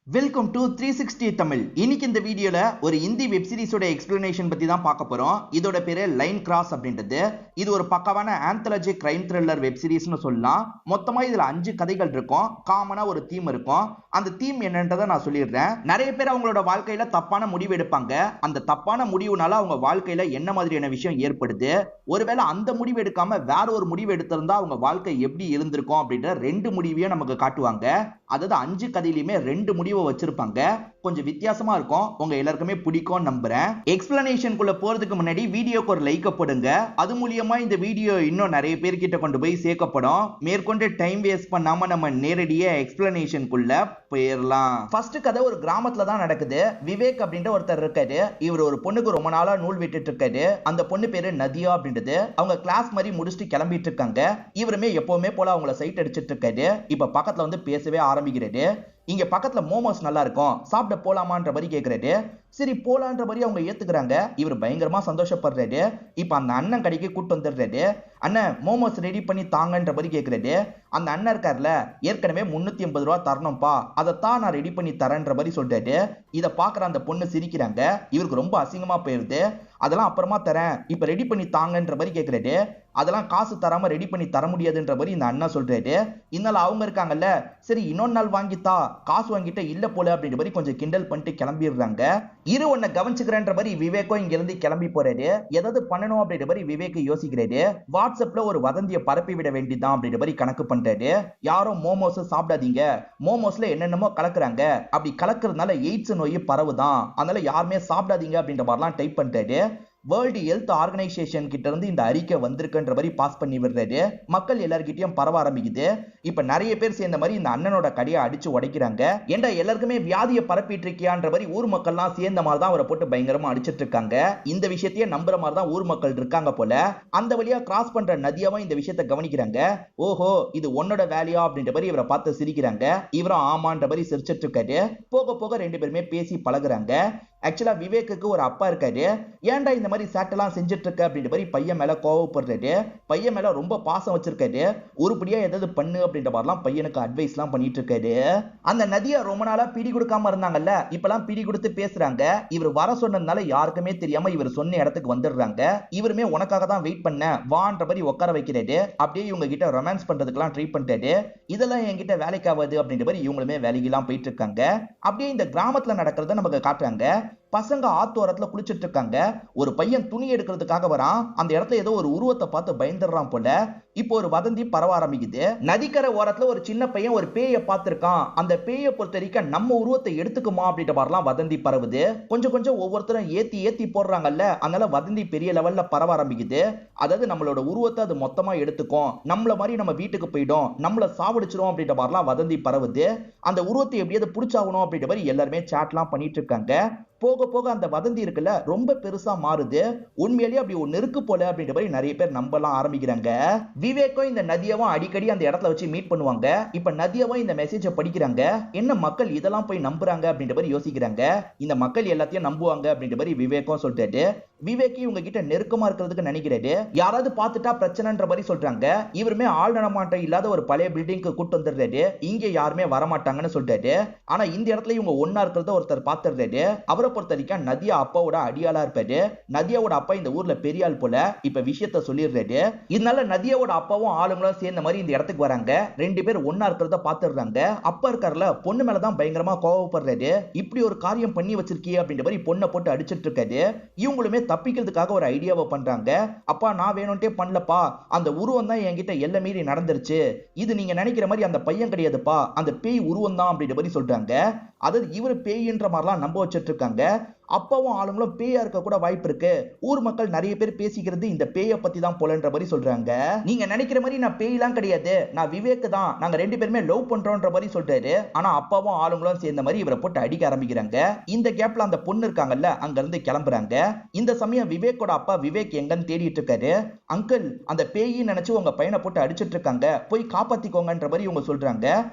Welcome to 360 Tamil. இன்னைக்கு இந்த வீடியோல ஒரு இந்தி வெப் சீரிஸோட எக்ஸ்பிளனேஷன் பத்தி தான் பார்க்க போறோம். இதோட பேரு லைன் கிராஸ் அப்படின்றது. இது ஒரு பக்காவான ஆந்தாலஜி கிரைம் த்ரில்லர் வெப் சீரிஸ்னு சொல்லலாம். மொத்தமா இதுல 5 கதைகள் இருக்கும். காமனா ஒரு தீம் இருக்கும். அந்த தீம் என்னன்றதை நான் சொல்லிடுறேன். நிறைய பேர் அவங்களோட வாழ்க்கையில தப்பான முடிவு எடுப்பாங்க. அந்த தப்பான முடிவுனால அவங்க வாழ்க்கையில என்ன மாதிரியான விஷயம் ஏற்படுது, ஒருவேளை அந்த முடிவு எடுக்காம வேற ஒரு முடிவு எடுத்திருந்தா அவங்க வாழ்க்கை எப்படி இருந்திருக்கும் அப்படின்ற 2 முடிவையும் நமக்கு காட்டுவாங்க. அதாவது 5 கதையிலுமே 2 முடிவை வச்சிருப்பாங்க. கொஞ்சம் வித்தியாசமா இருக்கும். உங்க எல்லாருக்குமே பிடிக்கும் நம்புறேன். எக்ஸ்பிளனேஷனுக்குள்ள போறதுக்கு முன்னாடி வீடியோக்கு ஒரு லைக் போடுங்க. அது மூலியமா இந்த வீடியோ இன்னும் நிறைய பேர்கிட்ட கொண்டு போய் சேர்க்கப்படும். மேற்கொண்டு டைம் வேஸ்ட் பண்ணாம நம்ம நேரடியா எக்ஸ்பிளனேஷனுக்குள்ள போயிடலாம். ஃபர்ஸ்ட் கதை ஒரு கிராமத்துல தான் நடக்குது. விவேக் அப்படின்ற ஒருத்தர் இருக்காரு. இவர் ஒரு பொண்ணுக்கு ரொம்ப நாளா நூல் விட்டுட்டு இருக்காரு. அந்த பொண்ணு பேரு நதியா அப்படின்றது. அவங்க கிளாஸ் மாதிரி முடிச்சுட்டு கிளம்பிட்டு இருக்காங்க. இவருமே எப்பவுமே போல அவங்கள சைட் அடிச்சிட்டு இருக்காரு. இப்ப பக்கத்துல வந்து பேசவே ஆரம்பிக்கிறாரு. இங்க பக்கத்துல மோமோஸ் நல்லா இருக்கும், சாப்பிட போலாமான்ற மாதிரி கேக்குறாரு. சரி போலான்ற மாதிரி அவங்க ஏத்துக்கிறாங்க. இவர் பயங்கரமா சந்தோஷப்படுறாரு. இப்ப அந்த அண்ணன் கடைக்கு கூட்டு வந்துடுறாரு. அண்ணன் மோமோஸ் ரெடி பண்ணி தாங்கன்ற மாதிரி கேக்குறாரு. அந்த அண்ணன் இருக்காருல, ஏற்கனவே 380 ரூபா தரணும்பா, அதைத்தான் நான் ரெடி பண்ணி தரேன்ற மாதிரி சொல்றாரு. இதை பாக்குற அந்த பொண்ணு சிரிக்கிறாங்க. இவருக்கு ரொம்ப அசிங்கமா போயிருது. அதெல்லாம் அப்புறமா தரேன், இப்ப ரெடி பண்ணி தாங்கன்ற மாதிரி கேக்குறாரு. அதெல்லாம் காசு தராம ரெடி பண்ணி தர முடியாதுன்ற மாதிரி இந்த அண்ணா சொல்றாரு. இதனால அவங்க இருக்காங்கல்ல, சரி இன்னொரு நாள் வாங்கித்தா, காசு வாங்கிட்ட இல்ல போல அப்படின்ற மாதிரி கொஞ்சம் கிண்டல் பண்ணிட்டு கிளம்பிடுறாங்க. இரு உன்னை கவனிச்சுக்கிறேன்ற மாதிரி விவேக்கும் இங்க இருந்து கிளம்பி போறாரு. ஏதாவது பண்ணணும் அப்படின்ற மாதிரி விவேக் யோசிக்கிறாரு. வாட்ஸ்அப்ல ஒரு வதந்தியை பரப்பி விட வேண்டியதான் அப்படின்ற மாதிரி கணக்கு பண்றாரு. யாரும் மோமோஸ் சாப்பிடாதீங்க, மோமோஸ்ல என்னென்னமோ கலக்குறாங்க, அப்படி கலக்குறதுனால எய்ட்ஸ் நோய் பரவுதான், அதனால யாருமே சாப்பிடாதீங்க அப்படின்ற மாதிரிலாம் டைப் பண்றாரு. வேர்ல்டு ஹெல்த் ஆர்கனைசேஷன் கிட்ட இருந்து இந்த அறிக்கை வந்திருக்குன்ற மாதிரி பாஸ் பண்ணி விடுறாரு. மக்கள் எல்லார்கிட்டயும் பரவ ஆரம்பிக்குது. இப்ப நிறைய பேர் சேர்ந்த மாதிரி இந்த அண்ணனோட கடையை அடிச்சு உடைக்கிறாங்க. ஏன்டா எல்லாருக்குமே வியாதியை பரப்பிட்டு இருக்கியான்ற மாதிரி ஊர் மக்கள்லாம் சேர்ந்த மாதிரி தான் அவரை போட்டு பயங்கரமா அடிச்சிட்டு இருக்காங்க. இந்த விஷயத்தையே நம்புற மாதிரி தான் ஊர் மக்கள் இருக்காங்க போல. அந்த வழியா கிராஸ் பண்ற நதியாவும் இந்த விஷயத்தை கவனிக்கிறாங்க. ஓஹோ இது உன்னோட வேலையா அப்படின்ற மாதிரி இவரை பார்த்து சிரிக்கிறாங்க. இவரும் ஆமான்ற மாதிரி சிரிச்சிட்டு இருக்காரு. போக போக 2 பேருமே பேசி பழகுறாங்க. ஆக்சுவலா விவேக்கு ஒரு அப்பா இருக்காரு. ஏன்டா இந்த மாதிரி சேட்டெல்லாம் செஞ்சுட்டு இருக்க அப்படின்ற மாதிரி பையன் மேல கோவப்படுறாரு. பையன் மேல ரொம்ப பாசம் வச்சிருக்காரு. உருப்படியா ஏதாவது பண்ணு அப்படின்ற மாதிரிலாம் பையனுக்கு அட்வைஸ் எல்லாம் பண்ணிட்டு இருக்காரு. அந்த நதியா ரொம்ப நாளா பிடி கொடுக்காம இருந்தாங்கல்ல, இப்பெல்லாம் பிடி கொடுத்து பேசுறாங்க. இவர் வர சொன்னதுனால யாருக்குமே தெரியாம இவர் சொன்ன இடத்துக்கு வந்துடுறாங்க. இவருமே உனக்காக தான் வெயிட் பண்ண வான்ற மாதிரி உட்கார வைக்கிறாரு. அப்படியே இவங்க கிட்ட ரொமான்ஸ் பண்றதுக்கெல்லாம் ட்ரை பண்ணிட்டாரு. இதெல்லாம் என்கிட்ட வேலைக்கு ஆகாது அப்படின்ற மாதிரி இவங்களுமே வேலைக்கெல்லாம் போயிட்டு இருக்காங்க. அப்படியே இந்த கிராமத்துல நடக்கிறத நமக்கு காட்டுறாங்க. பசங்க ஆத்தோரத்துல குளிச்சிட்டு இருக்காங்க. ஒரு பையன் துணி எடுக்கிறதுக்காக வரான். அந்த இடத்துல ஏதோ ஒரு உருவத்தை பார்த்து பயந்துடுறான் போல. இப்போ ஒரு வதந்தி பரவ ஆரம்பிக்குது. நதிக்கரை ஓரத்துல ஒரு சின்ன பையன் ஒரு பேயை பார்த்திருக்கான். அந்த பேயை பொறுத்த வரைக்கும் நம்ம உருவத்தை எடுத்துக்குமா அப்படின்ற மாதிரிலாம் வதந்தி பரவுது. கொஞ்சம் கொஞ்சம் ஒவ்வொருத்தரும் ஏத்தி ஏத்தி போடுறாங்கல்ல, அதனால வதந்தி பெரிய லெவல்ல பரவ ஆரம்பிக்குது. அதாவது நம்மளோட உருவத்தை அது மொத்தமா எடுத்துக்கும், நம்மள மாதிரி நம்ம வீட்டுக்கு போயிடும், நம்மள சாவடிச்சிரும் அப்படின்ற மாதிரிலாம் வதந்தி பரவுது. அந்த உருவத்தை எப்படியாவது புடிச்சாகணும் அப்படின்ற மாதிரி எல்லாருமே சாட்லாம் பண்ணிட்டு இருக்காங்க. போக போக அந்த வதந்தி இருக்குல்ல ரொம்ப பெருசா மாறுது. உண்மையிலேயே அப்படி ஒன்னு இருக்கு போல அப்படின்ற மாதிரி நிறைய பேர் நம்பலாம் ஆரம்பிக்கிறாங்க. விவேக்கும் இந்த நதியாவும் அடிக்கடி அந்த இடத்துல வச்சு மீட் பண்ணுவாங்க. இப்ப நதியாவும் இந்த மெசேஜை படிக்கிறாங்க. என்ன மக்கள் இதெல்லாம் போய் நம்புறாங்க அப்படின்ற மாதிரி யோசிக்கிறாங்க. இந்த மக்கள் எல்லாத்தையும் நம்புவாங்க அப்படின்ற மாதிரி விவேக்கும் சொல்லிட்டாரு. விவேக் இவங்க கிட்ட நெருக்கமா இருக்கிறதுக்கு நினைக்கிறாரு. யாராவது பார்த்துட்டா பிரச்சனைன்ற மாதிரி சொல்றாங்க. இவருமே ஆள் நடமாட்டம் இல்லாத ஒரு பழைய பில்டிங்க்கு கூட்டு வந்துடுறாரு. இங்க யாருமே வரமாட்டாங்கன்னு சொல்லிட்டாரு. ஆனா இந்த இடத்துல இவங்க ஒன்னா இருக்கிறத ஒருத்தர் பார்த்துடுறாரு. அவரை பொறுத்த வரைக்கும் நதியா அப்பாவோட அடியாளா இருப்பாரு. நதியாவோட அப்பா இந்த ஊர்ல பெரிய ஆள் போல. இப்ப விஷயத்த சொல்லிடுறாரு. இதனால நதியாவோட அப்பாவும் ஆளுங்களும் சேர்ந்த மாதிரி இந்த இடத்துக்கு வராங்க. 2 பேர் ஒன்னா இருக்கிறத பார்த்துடுறாங்க. அப்பா இருக்காருல, பொண்ணு மேலதான் பயங்கரமா கோவப்படுறாரு. இப்படி ஒரு காரியம் பண்ணி வச்சிருக்கியே அப்படின்ற மாதிரி பொண்ணை போட்டு அடிச்சிட்டு இருக்காரு. இவங்களுமே தப்பிக்கிறதுக்காக ஒரு ஐடியாவை பண்றாங்க. அப்பா நான் வேணும்ட்டே பண்ணலப்பா, அந்த உருவம் தான் என்கிட்ட எல்லை மீறி நடந்துருச்சு. இது நீங்க நினைக்கிற மாதிரி அந்த பையன் கிடையாதுப்பா, அந்த பேய் உருவம் தான் அப்படின்ற மாதிரி சொல்றாங்க. அதாவது இவர் பேய்ன்ற மாதிரிலாம் நம்ப வச்சிட்டு இருக்காங்க. அப்பாவும் ஆளுங்களும் பேயா இருக்க கூட வாய்ப்பு இருக்கு. ஊர் மக்கள் நிறைய பேர் பேசிக்கிறது இந்த பேயை பத்தி தான் போலன்ற மாதிரி சொல்றாங்க. நீங்க நினைக்கிற மாதிரி நான் பேய்லாம் கிடையாது, நான் விவேக் தான், நாங்க 2 பேருமே லவ் பண்றோம்ன்ற மாதிரி சொல்றாரு. ஆனா அப்பாவும் ஆளுங்களும் சேர்ந்த மாதிரி இவரை போட்டு அடிக்க ஆரம்பிக்கிறாங்க. இந்த கேப்ல அந்த பொண்ணு இருக்காங்கல்ல, அங்க இருந்து கிளம்புறாங்க. இந்த சமயம் விவேக்கோட அப்பா விவேக் எங்கன்னு தேடிட்டு இருக்காரு. அங்கிள் அந்த பேயின்னு நினைச்சு உங்க பையனை போட்டு அடிச்சிட்டு இருக்காங்க, போய் காப்பாத்திக்கோங்கன்ற மாதிரி இவங்க சொல்றாங்க.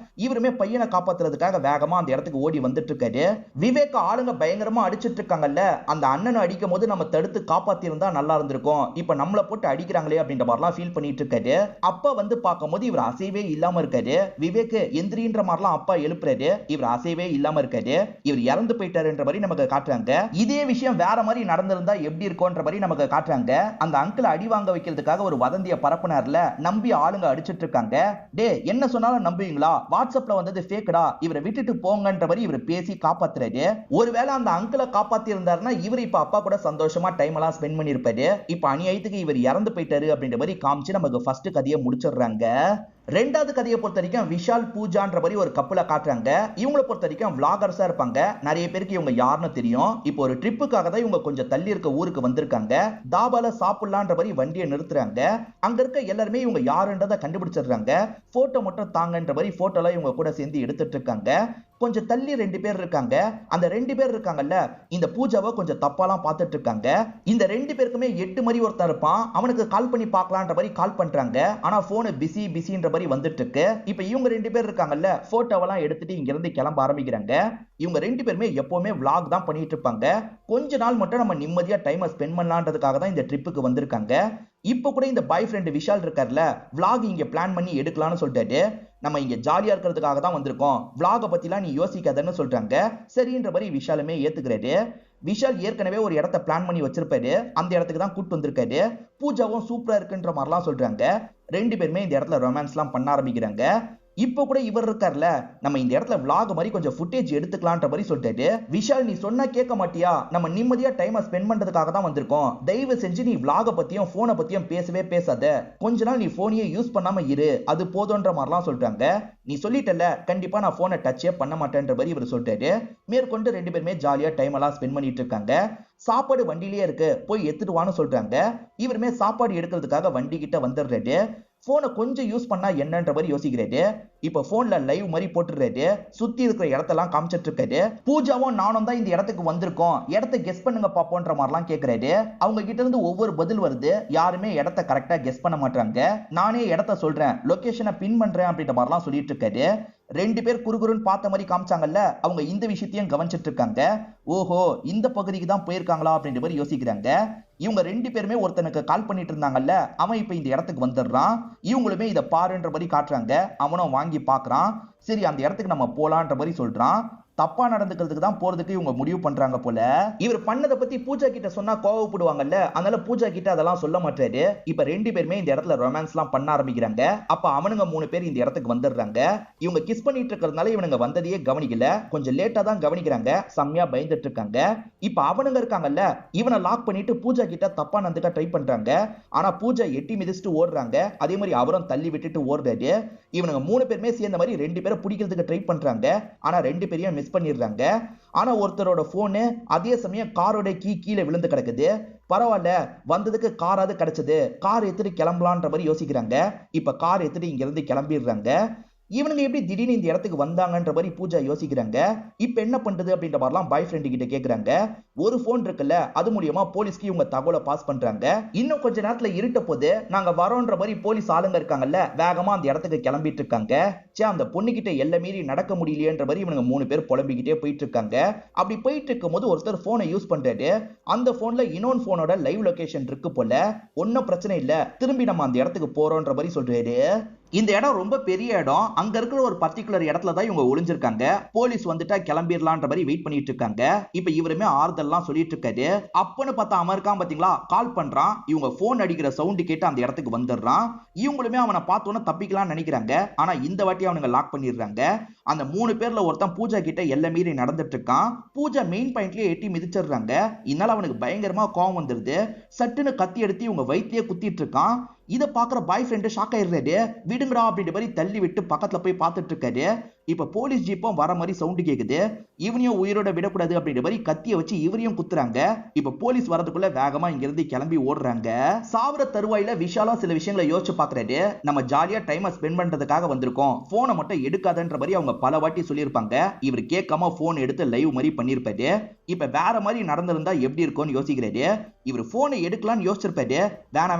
இவருமே பையனை காப்பாத்துறதுக்காக வேகமா அந்த இடத்துக்கு ஓடி வந்துட்டு இருக்காரு. விவேக் ஆளுங்க பயங்கரமா அடிச்சிட்டு இருக்காங்கல்ல அந்த அண்ணனை அடிக்கும் போது நம்ம தடுத்து காப்பாத்தி இருந்தா நல்லா இருந்திருக்கும், இப்ப நம்மள போட்டு அடிக்கிறாங்களே அப்படின்ற மாதிரிலாம் ஃபீல் பண்ணிட்டு இருக்காரு. அப்ப வந்து பார்க்கும்போது இவர் அசைவே இல்லாம இருக்காரு. விவேக் எந்திரின்ற மாதிரிலாம் அப்பா எழுப்புறாரு, இவர் அசைவே இல்லாம இருக்காரு. இவர் இறந்து போயிட்டாருன்ற மாதிரி நமக்கு காட்டுறாங்க. இதே விஷயம் வேற மாதிரி நடந்திருந்தா எப்படி இருக்கும்ன்ற மாதிரி நமக்கு காட்டுறாங்க. அந்த அங்கிள் அடி வாங்க வைக்கிறதுக்காக ஒரு வதந்திய பரப்புனார்ல, நம்பி ஆளுங்க அடிச்சிட்டு இருக்காங்க. டே என்ன சொன்னாலும் நம்புவீங்களா, வாட்ஸ்அப்ல வந்தது ஃபேக்கடா, இவரை விட்டுட்டு போங்கன்ற மாதிரி இவர் பேசி காப்பாத்துறாரு. ஒருவேளை அந்த அங்கிளை காப்பாத்தி இருந்தாருன்னா இவர் இப்ப அப்பா கூட சந்தோஷமா டைம் எல்லாம் ஸ்பெண்ட் பண்ணி இருப்பாரு. இப்ப அநியாயத்துக்கு இவர் இறந்து போயிட்டாரு அப்படின்ற மாதிரி காமிச்சு நமக்கு ஃபர்ஸ்ட் கதையை முடிச்சிடுறாங்க. ரெண்டாவது கதையை பொறுத்த வரைக்கும் விஷால் பூஜான்ற மாதிரி ஒரு கப்பலை காட்டுறாங்க. இவங்களை பொறுத்த வரைக்கும் விளாகர்ஸா இருப்பாங்க. நிறைய பேருக்கு இவங்க யாருன்னு தெரியும். இப்போ ஒரு ட்ரிப்புக்காக தான் இவங்க கொஞ்சம் தள்ளி இருக்க ஊருக்கு வந்திருக்காங்க. தாபால சாப்பிடலான்ற மாதிரி வண்டியை நிறுத்துறாங்க. அங்க இருக்க எல்லாருமே இவங்க யாருன்றதை கண்டுபிடிச்சிடுறாங்க. போட்டோ மட்டும் தாங்கன்ற மாதிரி போட்டோலாம் இவங்க கூட சேர்ந்து எடுத்துட்டு இருக்காங்க. கொஞ்சம் தள்ளி 2 பேர் இருக்காங்க. அந்த 2 பேர் இருக்காங்கல்ல, இந்த பூஜாவை கொஞ்சம் தப்பாலாம் பார்த்துட்டு இருக்காங்க. இந்த 2 பேருக்குமே 8 மாதிரி ஒருத்தர் இருப்பான். அவனுக்கு கால் பண்ணி பார்க்கலான்ற மாதிரி கால் பண்றாங்க. ஆனா போன் பிஸின்ற மாதிரி வந்துட்டு இருக்கு. இப்ப இவங்க 2 பேர் இருக்காங்கல்ல, போட்டோவெல்லாம் எடுத்துட்டு இங்க இருந்து கிளம்ப ஆரம்பிக்கிறாங்க. இவங்க 2 பேருமே எப்பவுமே vlog தான் பண்ணிட்டு இருப்பாங்க. கொஞ்ச நாள் மட்டும் நம்ம நிம்மதியா டைமை ஸ்பெண்ட் பண்ணலான்றதுக்காக தான் இந்த ட்ரிப்புக்கு வந்திருக்காங்க. இப்ப கூட இந்த பாய் ஃப்ரெண்ட் விஷால் இருக்கார்ல, vlog இங்க பிளான் பண்ணி எடுக்கலாம்னு சொல்லிட்டாரு. நம்ம இங்க ஜாலியா இருக்கிறதுக்காக தான் வந்திருக்கோம், vlog பத்திலாம் நீ யோசிக்காதன்னு சொல்றாங்க. சரின்ற மாதிரி விஷாலுமே ஏத்துக்கிறாரு. விஷால் ஏற்கனவே ஒரு இடத்த பிளான் பண்ணி வச்சிருப்பாரு, அந்த இடத்துக்கு தான் கூட்டு வந்திருக்காரு. பூஜாவும் சூப்பரா இருக்குன்ற மாதிரிலாம் சொல்றாங்க. 2 பேருமே இந்த இடத்துல ரொமான்ஸ்லாம் பண்ண ஆரம்பிக்கிறாங்க. இப்ப கூட இவர் இருக்கார்ல, நம்ம இந்த இடத்துல vlog மாதிரி கொஞ்சம் ஃபுட்டேஜ் எடுத்துக்கலான்ற மாதிரி சொல்லிட்டாரு. விஷால் நீ சொன்னா கேட்க மாட்டியா, நம்ம நிம்மதியா டைமை ஸ்பெண்ட் பண்றதுக்காக தான் வந்திருக்கோம், தயவு செஞ்சு நீ vlog பத்தியும் போனை பத்தியும் பேசவே பேசாத, கொஞ்ச நாள் நீ போனையே யூஸ் பண்ணாம இரு, அது போதுன்ற மாதிரிலாம் சொல்றாங்க. நீ சொல்லிட்டல, கண்டிப்பா நான் போனை டச்சே பண்ண மாட்டேன்ற மாதிரி இவர் சொல்லிட்டாரு. மேற்கொண்டு 2 பேருமே ஜாலியா டைம் எல்லாம் ஸ்பெண்ட் பண்ணிட்டு இருக்காங்க. சாப்பாடு வண்டியிலேயே இருக்கு, போய் எடுத்துட்டு வான்னு சொல்றாங்க. இவருமே சாப்பாடு எடுக்கிறதுக்காக வண்டி கிட்ட வந்துடுறாரு. போனை கொஞ்சம் யூஸ் பண்ணா என்னன்ற மாதிரி யோசிக்கிறாரு. இப்ப போன்ல லைவ் மாதிரி போட்டுறாரு. சுத்தி இருக்கிற இடத்தெல்லாம் காமிச்சிட்டு இருக்காரு. பூஜாவும் நானும் தான் இந்த இடத்துக்கு வந்திருக்கோம், இடத்தை கெஸ் பண்ணுங்க பாப்போன்ற மாதிரிலாம் கேட்கிறாரு. அவங்க கிட்ட இருந்து ஒவ்வொரு பதில் வருது. யாருமே இடத்தை கரெக்டா கெஸ் பண்ண மாட்டாங்க. நானே இடத்தை சொல்றேன், லொகேஷனை பின் பண்றேன் அப்படின்ற மாதிரிலாம் சொல்லிட்டு இருக்காரு. 2 பேர் குறுகுறுன்னு பார்த்த மாதிரி காமிச்சாங்கல்ல, அவங்க இந்த விஷயத்தையும் கவனிச்சிட்டு இருக்காங்க. ஓஹோ, இந்த பகுதிக்கு தான் போயிருக்காங்களா அப்படின்ற மாதிரி யோசிக்கிறாங்க. இவங்க 2 பேருமே ஒருத்தனுக்கு கால் பண்ணிட்டு இருந்தாங்கல்ல, அவன் இப்ப இந்த இடத்துக்கு வந்துடுறான். இவங்களுமே இதை பாருன்ற மாதிரி காட்டுறாங்க. அவனும் வாங்கி பாக்குறான். சரி அந்த இடத்துக்கு நம்ம போலான்ற மாதிரி சொல்றான். தப்பா நடந்துக்கிறதுக்கு தான் போறதுக்கு இவங்க முடிவு பண்றாங்க போல. இவர் பண்ணதை பத்தி பூஜா கிட்ட சொன்னா கோவப்படுவாங்கல்ல, அதனால பூஜா கிட்ட அதெல்லாம் சொல்ல மாட்டாரு. இப்ப 2 பேருமே இந்த இடத்துல ரொமான்ஸ்லாம் பண்ண ஆரம்பிக்கிறாங்க. அப்ப அவனுங்க 3 பேர் இந்த இடத்துக்கு வந்துடுறாங்க. இவங்க கிஸ் பண்ணிட்டு இருக்கிறதுனால இவனுங்க வந்ததையே கவனிக்கல, கொஞ்சம் லேட்டா தான் கவனிக்கிறாங்க. செம்மையா பயந்துட்டு இருக்காங்க. இப்ப அவனுங்க இருக்காங்கல்ல, இவனை லாக் பண்ணிட்டு பூஜா கிட்ட தப்பா நடந்துக்க ட்ரை பண்றாங்க. ஆனா பூஜா எட்டி மிதிச்சுட்டு ஓடுறாங்க. அதே மாதிரி அவரும் தள்ளி விட்டுட்டு ஓடுறாரு. இவனுங்க 3 பேருமே சேர்ந்த மாதிரி 2 பேரை பிடிக்கிறதுக்கு ட்ரை பண்றாங்க. ஆனா 2 பேரையும் மிஸ் பண்ணிடுறாங்க. ஆனா ஒருத்தரோட போனு அதே சமயம் காரோட கீழே விழுந்து கிடக்குது. பரவாயில்ல, வந்ததுக்கு காராவது கிடைச்சது, கார் எடுத்துட்டு கிளம்பலான்ற மாதிரி யோசிக்கிறாங்க. இப்ப கார் எடுத்துட்டு இங்க இருந்து கிளம்பிடுறாங்க. இவனுங்க எப்படி திடீர்னு இந்த இடத்துக்கு வந்தாங்கன்ற மாதிரி பூஜா யோசிக்கிறாங்க. இப்ப என்ன பண்றது அப்படின்ற மாதிரிலாம் பாய் ஃப்ரெண்ட் கிட்ட கேக்குறாங்க. ஒரு போன் இருக்குல்ல, அது மூலியமா போலீஸ்க்கு இவங்க தகவலை பாஸ் பண்றாங்க. இன்னும் கொஞ்ச நேரத்துல இருட்ட போது நாங்க வரோன்ற மாதிரி போலீஸ் ஆளுங்க இருக்காங்கல்ல, வேகமா அந்த இடத்துக்கு கிளம்பிட்டு இருக்காங்க. அந்த பொண்ணு கிட்ட எல்லாம் மீறி நடக்க முடியலையேன்ற மாதிரி இவனுங்க 3 பேர் புலம்பிக்கிட்டே போயிட்டு இருக்காங்க. அப்படி போயிட்டு இருக்கும் போது ஒருத்தர் போனை யூஸ் பண்றாரு. அந்த போன்ல இன்னொன்னு போனோட லைவ் லொகேஷன் இருக்கு போல. ஒன்னும் பிரச்சனை இல்ல, திரும்பி நம்ம அந்த இடத்துக்கு போறோன்ற மாதிரி சொல்றாரு. இந்த இடம் ரொம்ப பெரிய இடம். அங்க இருக்கிற ஒரு பர்டிகுலர் இடத்துல தான் இவங்க ஒளிஞ்சிருக்காங்க. போலீஸ் வந்துட்டா கிளம்பிடலான்ற மாதிரி வெயிட் பண்ணிட்டு இருக்காங்க. இப்ப இவருமே ஆறுதல்லாம் சொல்லிட்டு இருக்காரு. அப்பன்னு பார்த்தா அவன் இருக்கான் பாத்தீங்களா, கால் பண்றான். இவங்க போன் அடிக்கிற சவுண்ட் கேட்டு அந்த இடத்துக்கு வந்துடுறான். இவங்களுமே அவனை பார்த்தோன்னு தப்பிக்கலாம்னு நினைக்கிறாங்க. ஆனா இந்த வாட்டி அவனுங்க லாக் பண்ணிடுறாங்க. அந்த 3 பேர்ல ஒருத்தன் பூஜா கிட்ட எல்லாம் மீறி நடந்துட்டு இருக்கான். பூஜா மெயின் பாயிண்ட்லயே எட்டி மிதிச்சிடுறாங்க. இதனால அவனுக்கு பயங்கரமா கோவம் வந்துருது. சட்டுன்னு கத்தி எடுத்து இவங்க வயிற்றிலே குத்திட்டு இருக்கான். இதை பாக்குற பாய் ஃப்ரெண்டு ஷாக் ஆயிடுறாரு. விடுங்கடா அப்படின்ற மாதிரி தள்ளி விட்டு பக்கத்துல போய் பார்த்துட்டு இருக்காரு. இப்ப போலீஸ் ஜீப்பும் வர மாதிரி சவுண்ட் கேக்குது. இவனையும் உயிரோட விடக்கூடாது அப்படின்ற மாதிரி கத்திய வச்சு இவரையும் குத்துறாங்க. இப்ப போலீஸ் வரதுக்குள்ள வேகமா இங்க இருந்து கிளம்பி ஓடுறாங்க. சாவர தருவாயில விஷாலா சில விஷயங்களை யோசிச்சு பாக்குறாரு. நம்ம ஜாலியா டைமை ஸ்பெண்ட் பண்றதுக்காக வந்திருக்கோம், போனை மட்டும் எடுக்காதன்ற மாதிரி அவங்க பல வாட்டி சொல்லியிருப்பாங்க. இவர் கேட்காம போன் எடுத்து லைவ் மாதிரி பண்ணிருப்பாரு. இப்ப வேற மாதிரி நடந்திருந்தா எப்படி இருக்கும்னு யோசிக்கிறாரு. இவர் போனை எடுக்கலாம்னு யோசிச்சிருப்பாரு.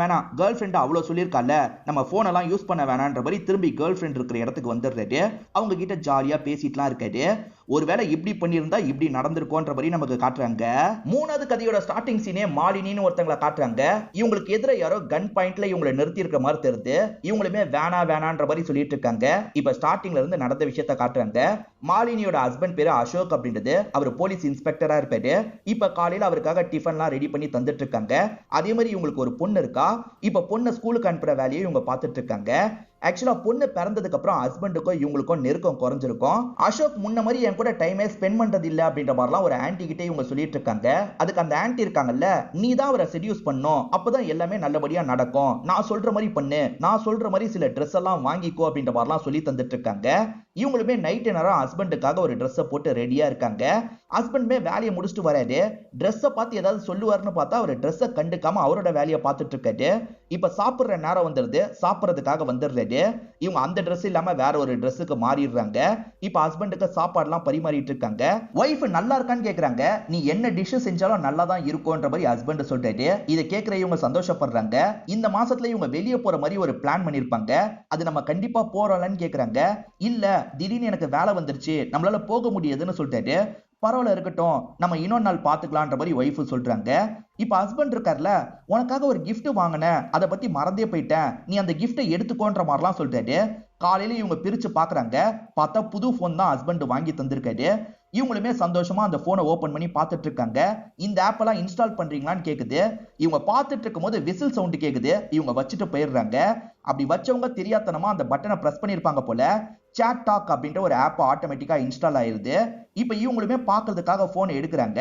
வேணாம், கேர்ள் ஃப்ரெண்ட் அவ்வளவு சொல்லியிருக்கால, நம்ம போன் எல்லாம் யூஸ் பண்ண வேணான்ற மாதிரி திரும்பி கேர்ள் ஃப்ரெண்ட் இருக்கிற இடத்துக்கு வந்துடுறாரு. அவங்க கிட்ட கிட்ட ஜாலியா பேசிட்டுலாம் இருக்காரு. ஒருவேளை இப்படி பண்ணியிருந்தா இப்படி நடந்திருக்கோன்ற மாதிரி நமக்கு காட்டுறாங்க. மூணாவது கதையோட ஸ்டார்டிங் சீனே மாலினின்னு ஒருத்தங்களை காட்டுறாங்க. இவங்களுக்கு எதிர யாரோ கன் பாயிண்ட்ல இவங்களை நிறுத்தி இருக்கிற மாதிரி தெரியுது. இவங்களுமே வேணான்ற மாதிரி சொல்லிட்டு இருக்காங்க. இப்ப ஸ்டார்டிங்ல இருந்து நடந்த விஷயத்த காட்டுறாங்க. மாலினியோட ஹஸ்பண்ட் பேரு அசோக் அப்படின்றது. அவர் போலீஸ் இன்ஸ்பெக்டரா இருப்பாரு. இப்ப காலையில அவருக்காக டிஃபன்லாம் ரெடி பண்ணி தந்துட்டு இருக்காங்க. அதே மாதிரி இவங்களுக்கு ஒரு பொண்ணு இருக்கா. இப்ப பொண்ணை ஸ்கூலுக்கு அனுப்புற வேலையை இவங்க பார்த்துட்டு இருக்காங்க. ஆக்சுவலா பொண்ணு பிறந்ததுக்கு அப்புறம் ஹஸ்பண்டுக்கும் இவங்களுக்கும் நெருக்கம் குறைஞ்சிருக்கும். அசோக் முன்ன மாதிரி என் கூட டைமே ஸ்பெண்ட் பண்றது இல்ல அப்படின்ற மாதிரிலாம் ஒரு ஆன்டி கிட்டே இவங்க சொல்லிட்டு இருக்காங்க. அதுக்கு அந்த ஆன்டி இருக்காங்கல்ல, நீ தான் அவரை செடியூஸ் பண்ணும், அப்பதான் எல்லாமே நல்லபடியா நடக்கும், நான் சொல்ற மாதிரி பண்ணு, நான் சொல்ற மாதிரி சில ட்ரெஸ் எல்லாம் வாங்கிக்கோ அப்படின்ற மாதிரிலாம் சொல்லி தந்துட்டு இருக்காங்க. இவங்களுமே நைட் நேரம் ஹஸ்பண்டுக்காக ஒரு ட்ரெஸ்ஸை போட்டு ரெடியா இருக்காங்க. ஹஸ்பண்டுமே வேலையை முடிச்சுட்டு வராரு. ட்ரெஸ்ஸை பார்த்து ஏதாவது சொல்லுவாருன்னு பார்த்தா அவர் ட்ரெஸ்ஸை கண்டுக்காம அவரோட வேலையை பார்த்துட்டு இருக்காரு. இப்ப சாப்பிடுற நேரம் வந்துருது. சாப்பிடறதுக்காக வந்துடுறாரு. இவங்க அந்த ட்ரெஸ் இல்லாம வேற ஒரு ட்ரெஸ்ஸுக்கு மாறிடுறாங்க. இப்ப ஹஸ்பண்டுக்கு சாப்பாடுலாம் பரிமாறிட்டு இருக்காங்க. வைஃப் நல்லா இருக்கான்னு கேக்குறாங்க. நீ என்ன டிஷ் செஞ்சாலும் நல்லா தான் இருக்கும்ன்ற மாதிரி ஹஸ்பண்ட் சொல்றாரு. இதை கேட்கிற இவங்க சந்தோஷப்படுறாங்க. இந்த மாசத்துல இவங்க வெளியே போற மாதிரி ஒரு பிளான் பண்ணிருப்பாங்க. அது நம்ம கண்டிப்பா போறோம்லன்னு கேக்குறாங்க. இல்ல, திடீர்னு எனக்கு வேலை வந்துருச்சு, நம்மளால போக முடியாதுன்னு சொல்லிட்டாரு. பரவாயில்ல இருக்கட்டும், நம்ம இன்னொரு நாள் பாத்துக்கலான்ற மாதிரி வைஃப் சொல்றாங்க. இப்ப ஹஸ்பண்ட் இருக்கார்ல, உனக்காக ஒரு கிஃப்ட் வாங்கினேன், அதை பத்தி மறந்தே போயிட்டேன், நீ அந்த கிஃப்டை எடுத்துக்கோன்ற மாதிரிலாம் சொல்றாரு. காலையில இவங்க பிரிச்சு பாக்குறாங்க. பார்த்தா புது போன் தான் ஹஸ்பண்ட் வாங்கி தந்திருக்காரு. இவங்களுமே சந்தோஷமா அந்த போனை ஓபன் பண்ணி பார்த்துட்டு இருக்காங்க. இந்த ஆப் எல்லாம் இன்ஸ்டால் பண்றீங்களான்னு கேக்குது. இவங்க பார்த்துட்டு இருக்கும் போது விசில் சவுண்ட் கேக்குது. இவங்க வச்சுட்டு போயிடுறாங்க. அப்படி வச்சவங்க தெரியாதனமா அந்த பட்டனை பிரஸ் பண்ணிருப்பாங்க போல. சாட் டாக் அப்படின்ற ஒரு ஆப் ஆட்டோமேட்டிக்கா இன்ஸ்டால் ஆயிருது. இப்ப இவங்களுமே பாக்குறதுக்காக போன் எடுக்கிறாங்க.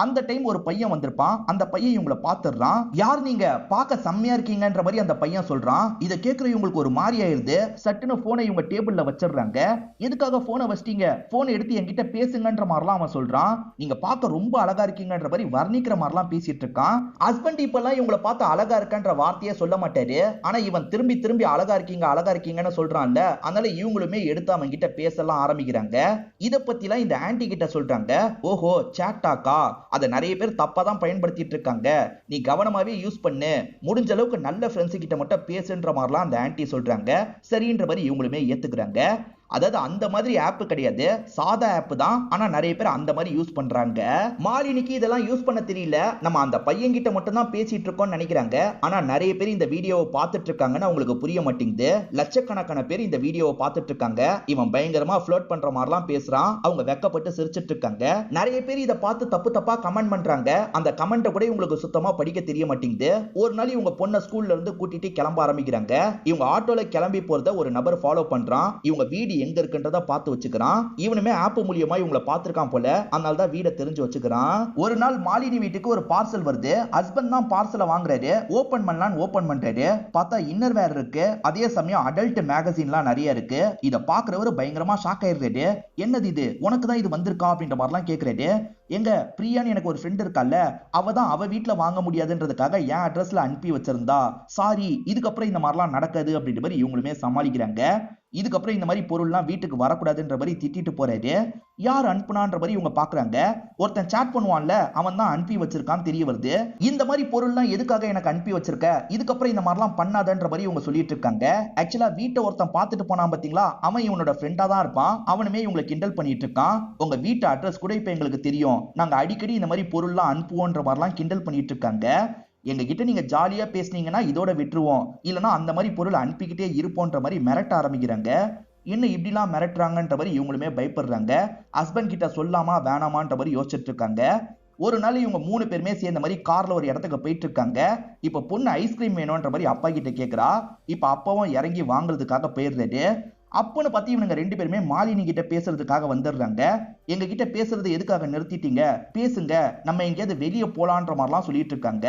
அந்த டைம் ஒரு பையன் வந்திருப்பான். அந்த பையன் இவங்களை பாத்துறான். யார் நீங்க, பார்க்க செம்மையா இருக்கீங்கன்ற மாதிரி அந்த பையன் சொல்றான். இதை கேட்கிற இவங்களுக்கு ஒரு மாதிரி ஆயிருது. சட்டுன்னு போனை இவங்க டேபிள்ல வச்சிடுறாங்க. எதுக்காக போனை வச்சிட்டீங்க, போனை எடுத்து என்கிட்ட பேசுங்கன்ற மாதிரிலாம் அவன் சொல்றான். நீங்க பார்க்க ரொம்ப அழகா இருக்கீங்கன்ற மாதிரி வர்ணிக்கிற மாதிரிலாம் பேசிட்டு இருக்கான். ஹஸ்பண்ட் இப்பெல்லாம் இவங்களை பார்த்து அழகா இருக்கன்ற வார்த்தையே சொல்ல மாட்டாரு. ஆனா இவன் திரும்பி திரும்பி அழகா இருக்கீங்கன்னு சொல்றான்ல, அதனால இவங்களுமே எடுத்து அவங்க கிட்ட பேசலாம் ஆரம்பிக்கிறாங்க. இத பத்திலாம் இந்த ஆன்டி கிட்ட சொல்றாங்க. ஓஹோ, சாட் டாக்கா, அதை நிறைய பேர் தப்பா தான் பயன்படுத்திட்டு இருக்காங்க, நீ கவனமாவே யூஸ் பண்ணு, முடிஞ்ச அளவுக்கு நல்ல ஃப்ரெண்ட்ஸ் கிட்ட மட்டும் பேசுன்ற மாதிரிலாம் அந்த ஆன்டி சொல்றாங்க. சரின்ற மாதிரி இவங்களுமே ஏத்துக்கிறாங்க. அதாவது அந்த மாதிரி ஆப் கிடையாது, சாதா ஆப் தான். ஆனா நிறைய பேர் அந்த மாதிரி யூஸ் பண்றாங்க. மாலினிக்கு இதெல்லாம் யூஸ் பண்ண தெரியல. நம்ம அந்த பையன் கிட்ட மட்டும் தான் பேசிட்டு இருக்கோம்னு நினைக்கிறாங்க. ஆனா நிறைய பேர் இந்த வீடியோவை பார்த்துட்டு இருக்காங்கன்னு அவங்களுக்கு புரிய மாட்டேங்குது. லட்சக்கணக்கான பேர் இந்த வீடியோவை பார்த்துட்டு இருக்காங்க. இவன் பயங்கரமா ஃப்ளோட் பண்ற மாதிரிலாம் பேசுறான். அவங்க வெக்கப்பட்டு சிரிச்சிட்டு இருக்காங்க. நிறைய பேர் இதை பார்த்து தப்பு தப்பா கமெண்ட் பண்றாங்க. அந்த கமெண்ட்டை கூட இவங்களுக்கு சுத்தமா படிக்க தெரிய மாட்டேங்குது. ஒரு நாள் இவங்க பொண்ணை ஸ்கூல்ல இருந்து கூட்டிட்டு கிளம்ப ஆரம்பிக்கிறாங்க. இவங்க ஆட்டோல கிளம்பி போறத ஒரு நபர் ஃபாலோ பண்றான். இவங்க வீடு எங்க இருக்குன்றத பார்த்து வச்சுக்கிறான். இவனுமே ஆப் மூலியமா இவங்களை பார்த்திருக்கான் போல, அதனால தான் வீட தெரிஞ்சு வச்சுக்கிறான். ஒரு நாள் மாலினி வீட்டுக்கு ஒரு பார்சல் வருது. ஹஸ்பண்ட் தான் பார்சலை வாங்குறாரு. ஓபன் பண்ணலான்னு ஓபன் பண்றாரு. பார்த்தா இன்னர் வேர் இருக்கு. அதே சமயம் அடல்ட் மேகசின்லாம் நிறைய இருக்கு. இத பாக்குறவரு பயங்கரமா ஷாக் ஆயிடுறாரு. என்னது இது, உனக்கு தான் இது வந்திருக்கா அப்படின்ற மாதிரிலாம் கேட்கிறாரு. எங்க பிரியான்னு எனக்கு ஒரு ஃப்ரெண்ட் இருக்கால, அவ தான் அவ வீட்டுல வாங்க முடியாதுன்றதுக்காக என் அட்ரஸ்ல அனுப்பி வச்சிருந்தா, சாரி, இதுக்கப்புறம் இந்த மாதிரிலாம் நடக்காது அப்படின்ற மாதிரி இவங்களுமே சமாளிக்கிறாங்க. இதுக்கப்புறம் இந்த மாதிரி பொருள்லாம் வீட்டுக்கு வரக்கூடாதுன்ற மாதிரி திட்டிட்டு போறாரு. யார் அனுப்புனான்ற மாதிரி இவங்க பாக்குறாங்க. ஒருத்தன் சாட் பண்ணுவான்ல, அவன் தான் அனுப்பி வச்சிருக்கான்னு தெரிய வருது. இந்த மாதிரி பொருள்லாம் எதுக்காக எனக்கு அனுப்பி வச்சிருக்க, இதுக்கப்புறம் இந்த மாதிரிலாம் பண்ணாதன்ற மாதிரி இவங்க சொல்லிட்டு இருக்காங்க. ஆக்சுவலா வீட்டை ஒருத்தன் பார்த்துட்டு போனான் பாத்தீங்களா, அவன் இவனோட ஃப்ரெண்டா தான் இருப்பான். அவனுமே இவங்களை கிண்டல் பண்ணிட்டு இருக்கான். உங்க வீட்டு அட்ரஸ் கூட இப்ப எங்களுக்கு தெரியும், நாங்க அடிக்கடி இந்த மாதிரி பொருள்லாம் அனுப்புவோன்ற மாதிரிலாம் கிண்டல் பண்ணிட்டு இருக்காங்க. எங்க கிட்ட நீங்க ஜாலியா பேசுனீங்கன்னா இதோட விட்டுருவோம், இல்லனா அந்த மாதிரி பொருள் அனுப்பிக்கிட்டே இருப்போன்ற மாதிரி மிரட்ட ஆரம்பிக்கிறாங்க. இன்னும் இப்படிலாம் மிரட்டுறாங்கன்ற மாதிரி இவங்களுமே பயப்படுறாங்க. ஹஸ்பண்ட் கிட்ட சொல்லாமா வேணாமான்ற மாதிரி யோசிச்சுட்டு இருக்காங்க. ஒரு நாள் இவங்க 3 பேருமே சேர்ந்த மாதிரி கார்ல ஒரு இடத்துக்கு போயிட்டு இருக்காங்க. இப்ப பொண்ணு ஐஸ்கிரீம் வேணும்ன்ற மாதிரி அப்பா கிட்ட கேக்குறா. இப்ப அப்பாவும் இறங்கி வாங்குறதுக்காக போயிடுறாரு. அப்பன்னு பார்த்து இவனுங்க 2 பேருமே மாலினி கிட்ட பேசுறதுக்காக வந்துடுறாங்க. எங்க கிட்ட பேசுறது எதுக்காக நிறுத்திட்டீங்க, பேசுங்க, நம்ம எங்கேயாவது வெளியே போலான்ற மாதிரிலாம் சொல்லிட்டு இருக்காங்க.